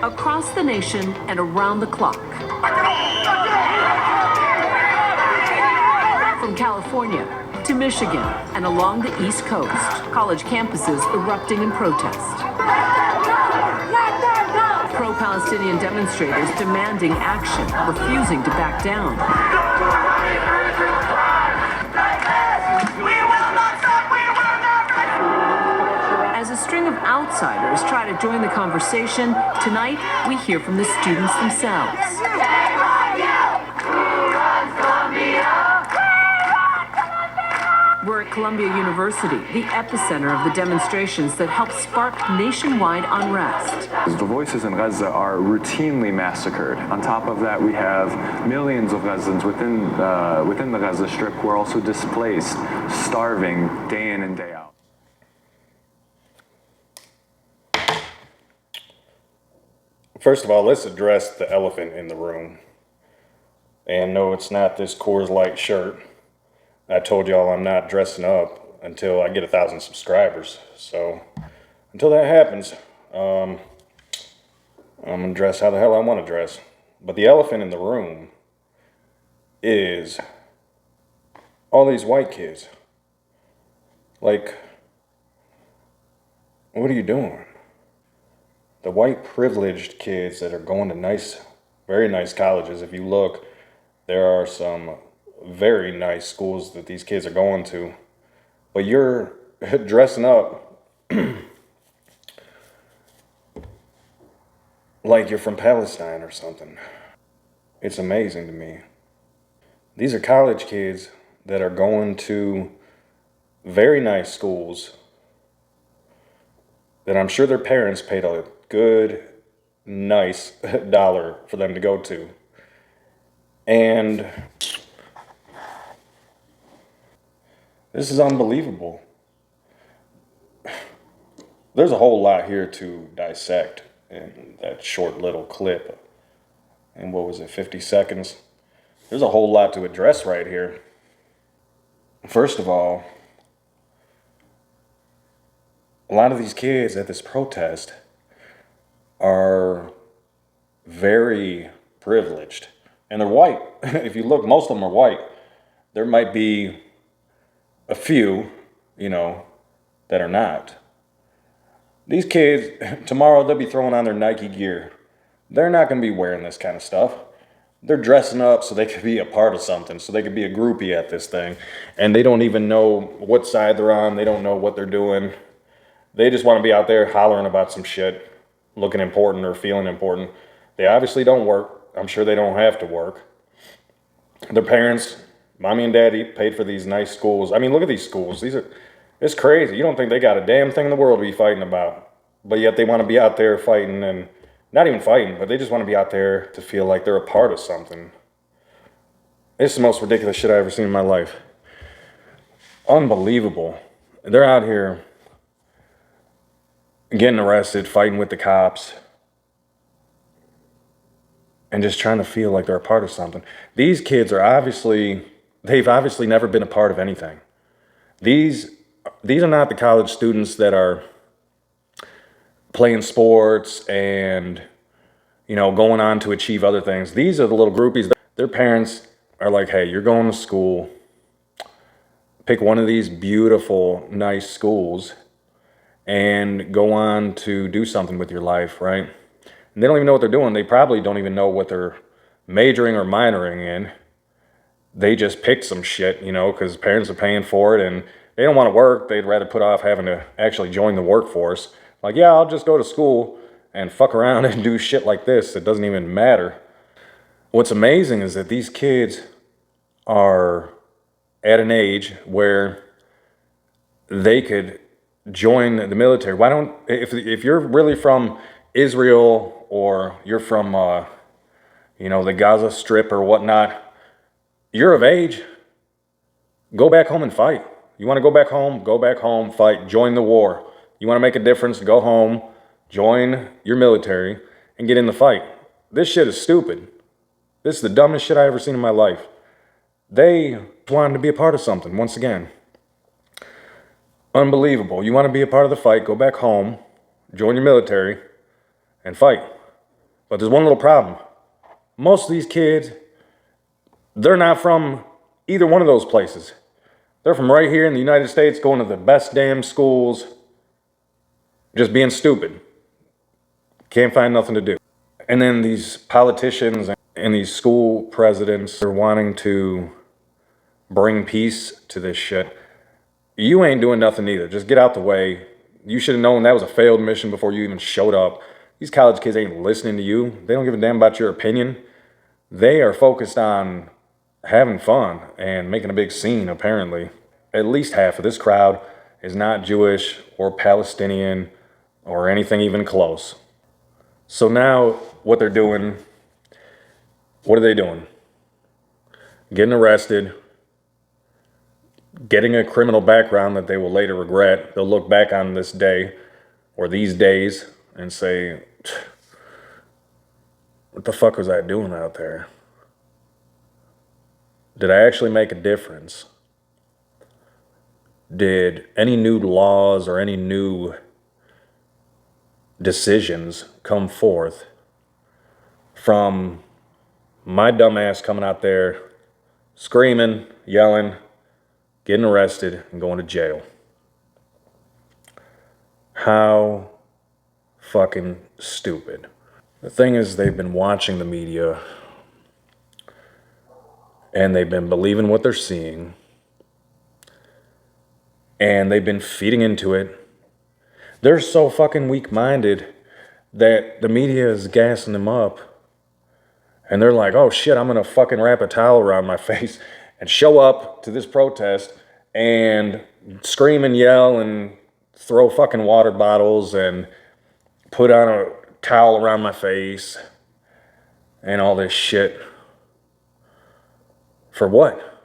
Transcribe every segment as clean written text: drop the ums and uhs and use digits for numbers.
across the nation and around the clock. From California to Michigan and along the East Coast, college campuses erupting in protest. Pro-Palestinian demonstrators demanding action, refusing to back down. As a string of outsiders try to join the conversation, tonight we hear from the students themselves. We're at Columbia University, the epicenter of the demonstrations that helped spark nationwide unrest. The voices in Gaza are routinely massacred. On top of that, we have millions of Gazans within the Gaza Strip who are also displaced, starving day in and day out. First of all, let's address the elephant in the room. And no, it's not this Coors Light shirt. I told y'all I'm not dressing up until I get 1,000 subscribers. So until that happens, I'm gonna dress how the hell I want to dress. But the elephant in the room is all these white kids. Like, what are you doing? The white privileged kids that are going to nice, very nice colleges. If you look, there are some very nice schools that these kids are going to. But you're dressing up like you're from Palestine or something. It's amazing to me. These are college kids that are going to very nice schools that I'm sure their parents paid a good, nice dollar for them to go to. And this is unbelievable. There's a whole lot here to dissect in that short little clip. And what was it, 50 seconds? There's a whole lot to address right here. First of all, a lot of these kids at this protest are very privileged. And they're white. If you look, most of them are white. There might be a few, that are not. These kids, tomorrow they'll be throwing on their Nike gear. They're not going to be wearing this kind of stuff. They're dressing up so they could be a part of something, so they could be a groupie at this thing. And they don't even know what side they're on. They don't know what they're doing. They just want to be out there hollering about some shit, looking important or feeling important. They obviously don't work. I'm sure they don't have to work. Their parents, mommy and daddy, paid for these nice schools. I mean, look at these schools. It's crazy. You don't think they got a damn thing in the world to be fighting about. But yet they want to be out there fighting, and not even fighting, but they just want to be out there to feel like they're a part of something. It's the most ridiculous shit I've ever seen in my life. Unbelievable. They're out here getting arrested, fighting with the cops, and just trying to feel like they're a part of something. These kids are they've obviously never been a part of anything. These are not the college students that are playing sports and, going on to achieve other things. These are the little groupies. Their parents are like, hey, you're going to school. Pick one of these beautiful, nice schools and go on to do something with your life, right? And they don't even know what they're doing. They probably don't even know what they're majoring or minoring in. They just picked some shit, because parents are paying for it and they don't want to work. They'd rather put off having to actually join the workforce. Like, yeah, I'll just go to school and fuck around and do shit like this. It doesn't even matter. What's amazing is that these kids are at an age where they could join the military. Why don't, if you're really from Israel or you're from, the Gaza Strip or whatnot, you're of age, go back home and fight. You want to go back home, fight, join the war. You want to make a difference, go home, join your military, and get in the fight. This shit is stupid. This is the dumbest shit I ever seen in my life. They wanted to be a part of something, once again. Unbelievable. You want to be a part of the fight, go back home, join your military, and fight. But there's one little problem. Most of these kids, they're not from either one of those places. They're from right here in the United States, going to the best damn schools, just being stupid. Can't find nothing to do. And then these politicians and these school presidents are wanting to bring peace to this shit. You ain't doing nothing either. Just get out the way. You should have known that was a failed mission before you even showed up. These college kids ain't listening to you. They don't give a damn about your opinion. They are focused on having fun and making a big scene, apparently. At least half of this crowd is not Jewish or Palestinian or anything even close. So now what they're doing, what are they doing? Getting arrested, getting a criminal background that they will later regret. They'll look back on this day or these days and say, what the fuck was I doing out there? Did I actually make a difference? Did any new laws or any new decisions come forth from my dumb ass coming out there screaming, yelling, getting arrested, and going to jail? How fucking stupid. The thing is, they've been watching the media and they've been believing what they're seeing and they've been feeding into it. They're so fucking weak-minded that the media is gassing them up. And they're like, oh shit, I'm gonna fucking wrap a towel around my face and show up to this protest and scream and yell and throw fucking water bottles and put on a towel around my face and all this shit. For what?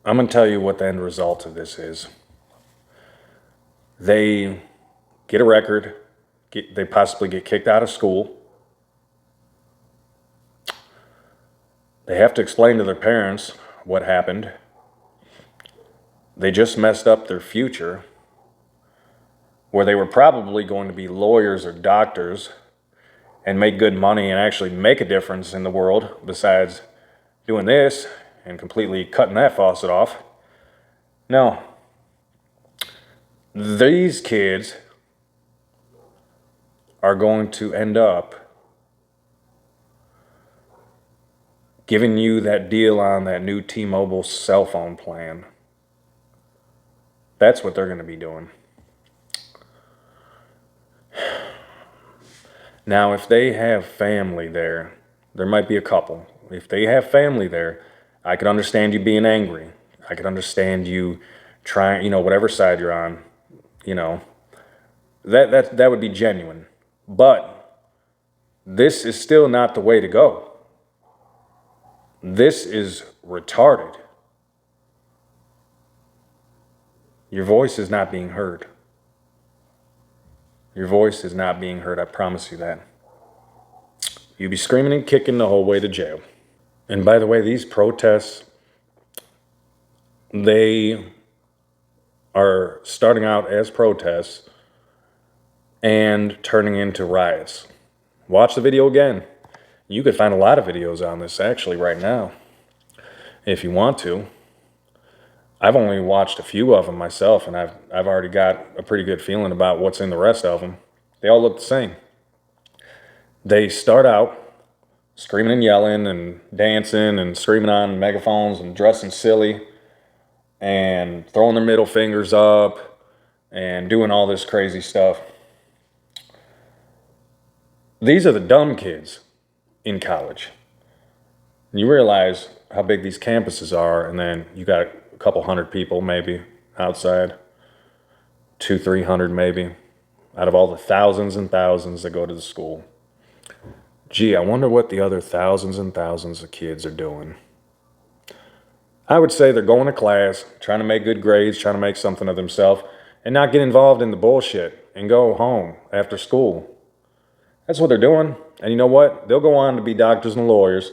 I'm gonna tell you what the end result of this is. They get a record, they possibly get kicked out of school. They have to explain to their parents what happened. They just messed up their future, where they were probably going to be lawyers or doctors and make good money and actually make a difference in the world besides doing this and completely cutting that faucet off. No. These kids are going to end up giving you that deal on that new T-Mobile cell phone plan. That's what they're going to be doing. Now, if they have family there, there might be a couple. If they have family there, I could understand you being angry. I could understand you trying, whatever side you're on, that would be genuine. But this is still not the way to go. This is retarded. Your voice is not being heard. Your voice is not being heard, I promise you that. You'll be screaming and kicking the whole way to jail. And by the way, these protests, they are starting out as protests and turning into riots. Watch the video again. You could find a lot of videos on this actually right now, if you want to. I've only watched a few of them myself, and I've already got a pretty good feeling about what's in the rest of them. They all look the same. They start out screaming and yelling and dancing and screaming on megaphones and dressing silly and throwing their middle fingers up and doing all this crazy stuff. These are the dumb kids in college. You realize how big these campuses are, and then you got a couple hundred people maybe outside, 200-300 maybe, out of all the thousands and thousands that go to the school. Gee, I wonder what the other thousands and thousands of kids are doing. I would say they're going to class, trying to make good grades, trying to make something of themselves, and not get involved in the bullshit and go home after school. That's what they're doing. And you know what? They'll go on to be doctors and lawyers.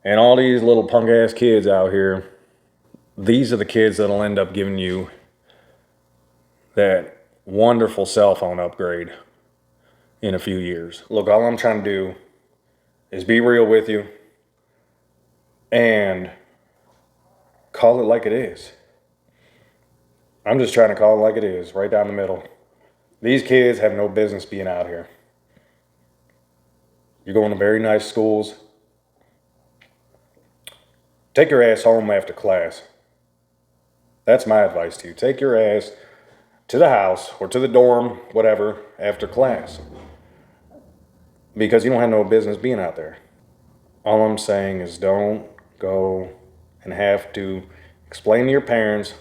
And all these little punk-ass kids out here, these are the kids that'll end up giving you that wonderful cell phone upgrade in a few years. Look, all I'm trying to do is be real with you and call it like it is. I'm just trying to call it like it is, right down the middle. These kids have no business being out here. You're going to very nice schools. Take your ass home after class. That's my advice to you. Take your ass to the house or to the dorm, whatever, after class. Because you don't have no business being out there. All I'm saying is don't go and have to explain to your parents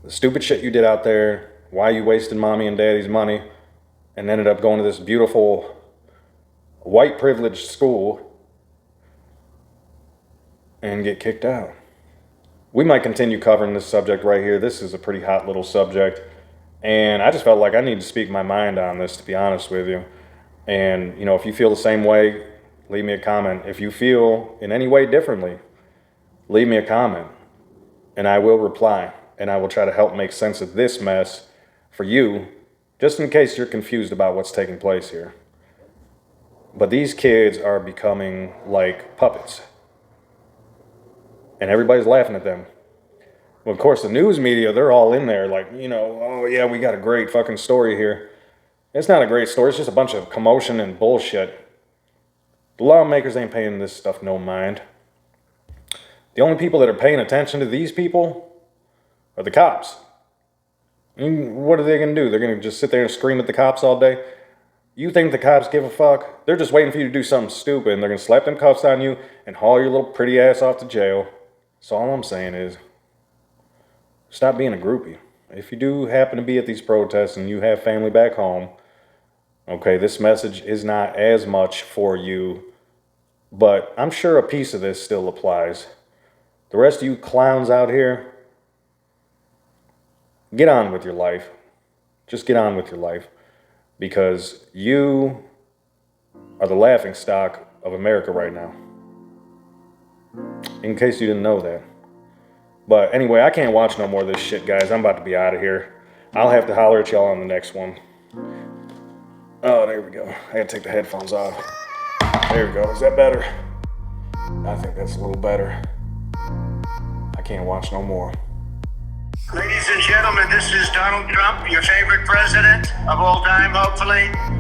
the stupid shit you did out there, why you wasted mommy and daddy's money, and ended up going to this beautiful white privileged school and get kicked out. We might continue covering this subject right here. This is a pretty hot little subject. And I just felt like I need to speak my mind on this, to be honest with you. And, you know, if you feel the same way, leave me a comment. If you feel in any way differently, leave me a comment. And I will reply. And I will try to help make sense of this mess for you, just in case you're confused about what's taking place here. But these kids are becoming like puppets. And everybody's laughing at them. Well, of course, the news media, they're all in there like, you know, oh yeah, we got a great fucking story here. It's not a great story. It's just a bunch of commotion and bullshit. The lawmakers ain't paying this stuff no mind. The only people that are paying attention to these people are the cops. And what are they going to do? They're going to just sit there and scream at the cops all day? You think the cops give a fuck? They're just waiting for you to do something stupid, and they're going to slap them cuffs on you and haul your little pretty ass off to jail. So all I'm saying is, stop being a groupie. If you do happen to be at these protests and you have family back home, okay, this message is not as much for you, but I'm sure a piece of this still applies. The rest of you clowns out here, get on with your life. Just get on with your life. Because you are the laughing stock of America right now. In case you didn't know that. But anyway, I can't watch no more of this shit, guys. I'm about to be out of here. I'll have to holler at y'all on the next one. Oh, there we go. I gotta take the headphones off. There we go. Is that better? I think that's a little better. I can't watch no more. Ladies and gentlemen, this is Donald Trump, your favorite president of all time, hopefully.